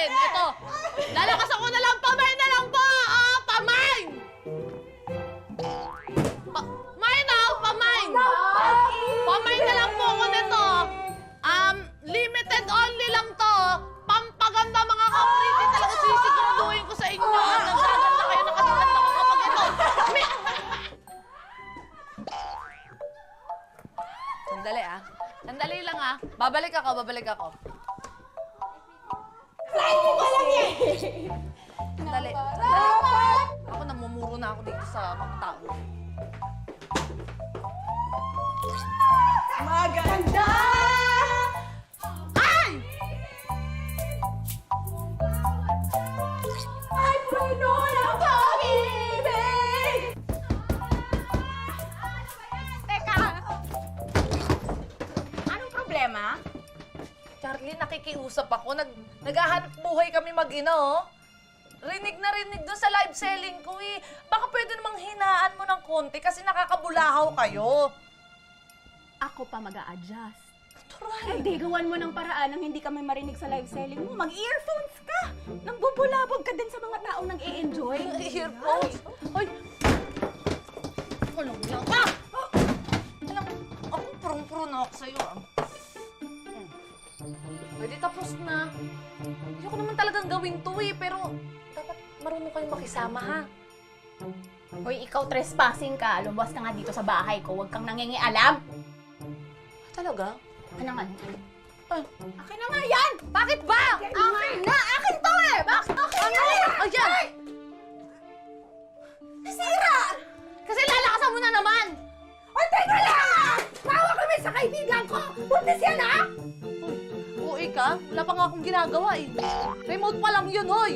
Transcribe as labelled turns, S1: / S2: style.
S1: akin. Ito. Lalakas ako na lang. Pamain na lang po. Pamain! Pamain na. Pamain. Pamain na lang po ako nito. Limited only lang to. Pampaganda mga kapriti. Talaga sisiguraduhin ko sa inyo. Nagaganda kayo na kasi ganda ko kapag ito. Sandali Sandali lang Babalik ako. Sandali. Ako namumuro na ako dito sa mga tao.
S2: Maganda!
S1: Ay!
S2: Ay, puno ng pag-ibig! Teka! Anong problema?
S1: Charlie, nakikiusap ako. Naghahanap buhay kami mag-ina, oh. Rinig na rinig doon sa live selling ko, eh. Baka pwede namang hinaan mo ng konti kasi nakakabulahaw kayo.
S3: Ako pa mag-a-adjust.
S1: Turay.
S3: Hindi, gawan mo ng paraan nang hindi kami marinig sa live selling mo. Mag-earphones ka! Nang bubulabog ka din sa mga taong nag-i-enjoy.
S1: Earphones? Hoy! Walang lang ka! Alam mo, ako prong-pro na ako sa'yo, Pwede tapos na. Ayoko naman talagang gawin to, pero dapat marunong kayong makisama, ha?
S3: Hoy, ikaw trespassing ka. Lumabas ka nga dito sa bahay ko. Huwag kang nangingialam.
S1: Talaga?
S3: Ano nga?
S1: Ay,
S3: Akin na nga yan!
S1: bakit ba?
S3: Akin na! Akin to eh! Bakit akin
S1: Ano?
S3: yan?
S1: Ayan!
S3: Nasira!
S1: Kasi lalakasan mo na naman!
S3: Ay, teka lang! Tawa kami sa kaibigan ko! Buntis yan, ha?
S1: Uy, ka? Wala pa nga akong ginagawa, eh. Remote pa lang yun, hoy!